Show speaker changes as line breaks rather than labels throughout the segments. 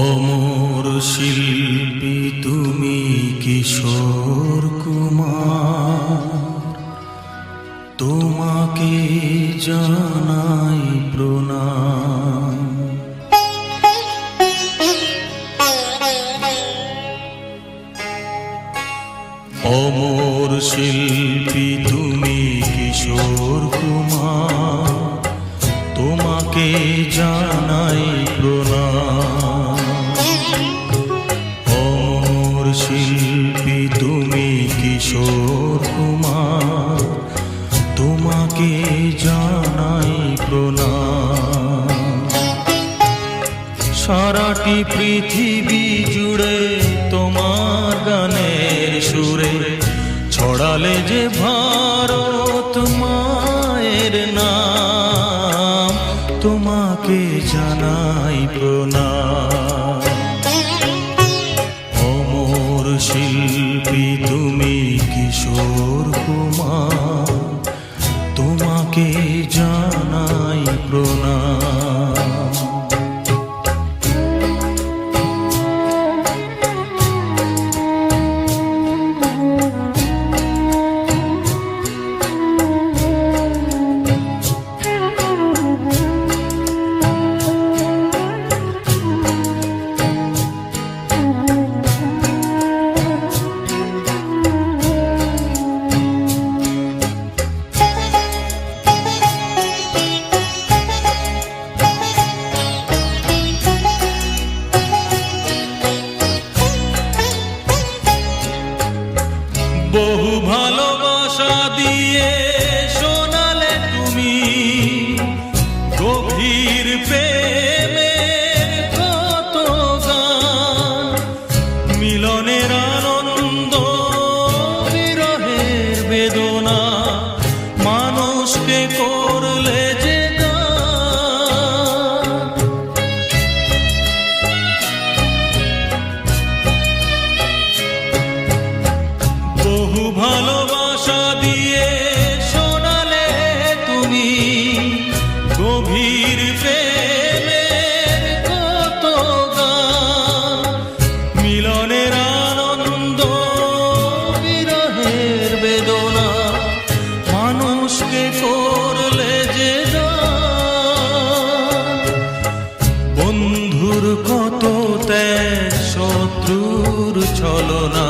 অমর শিল্পী তুমি কিশোর কুমার, তোমাকে জানাই প্রণাম। অমর শিল্পী তুমি কিশোর কুমার, তোমাকে জানাই প্রণাম। অমর শিল্পী তুমি কিশোর কুমার, তোমাকে জানাই প্রণাম। সারাটি পৃথিবী জুড়ে তোমার গানের সুরে ছড়ালে যে ভারত মায়ের নাম, তোমাকে জানাই প্রণাম। অমর শিল্পী তুমি কিশোর কুমার, তোমাকে জানাই প্রণাম। বহু ভালোবাসা দিয়ে শোনালে তুমি গভীর প্রেমের কত গান, মিলনের আনন্দ বিরহের বেদনা মানুষকে করলে যে গান। বহু ভালোবাসা দিয়ে শোনালে তুমি গভীর প্রেমের কত গান, মিলনের আনন্দ বিরহের বেদনা মানুষকে করলে যে গান। বন্ধুর কত ত্যাগ, শত্রুর ছলনা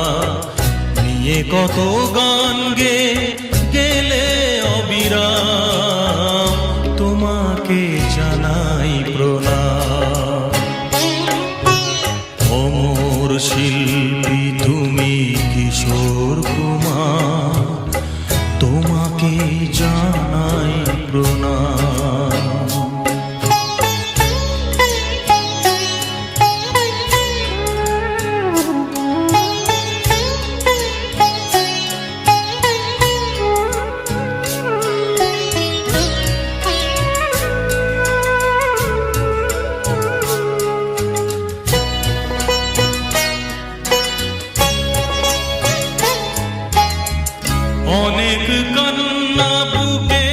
নিয়ে কত গান গেলে অবিরাম, তোমাকে জানাই প্রণাম। অমর শিল্পী তুমি কিশোর কুমার, তোমাকে জানাই প্রণাম। অনেক কান্না বুকে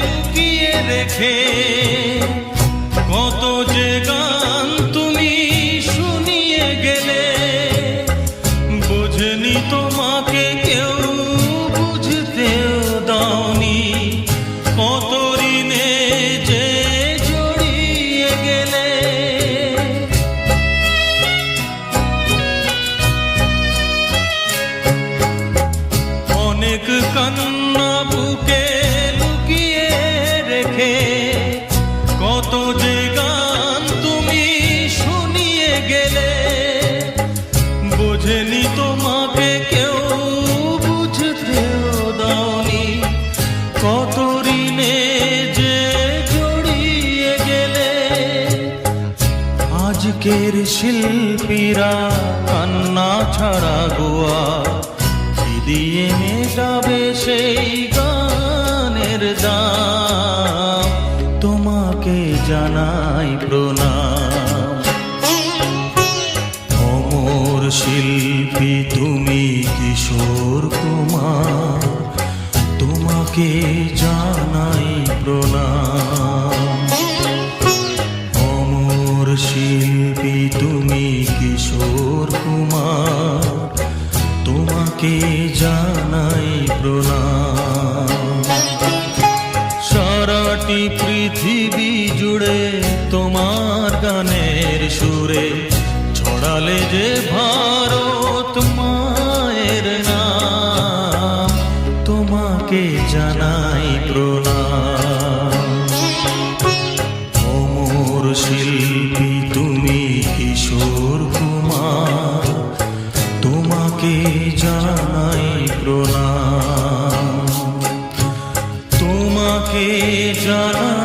লুকিয়ে রেখে কত যে গান তুমি শুনিয়ে গেলে, বোঝেনি তোমাকে কেউ, বুঝতেও দাওনি কত ঋণে যে জড়িয়ে গেলে। অনেক কান্না বুকে লুকিয়ে রেখে কত যে গান তুমি শুনিয়ে গেলে, বোঝেনি তোমাকে কেউ, বুঝতেও দাওনি কত ঋণে যে জড়িয়ে গেলে। আজকের শিল্পীরা কান্না ছাড়া গোয়া দিয়ে মেটাবে সেই গানের দাম, তোমাকে জানাই প্রণাম। অমর শিল্পী তুমি কিশোর কুমার, তোমাকে জানাই প্রণাম। পৃথিবী জুড়ে তোমার গানের সুরে ছড়ালে যে ভারত মায়ের নাম, তোমাকে জানাই প্রণাম। অমর শিল্পী তুমি কিশোর কুমার, তোমাকে জানাই প্রণাম, তোমাকে জানাই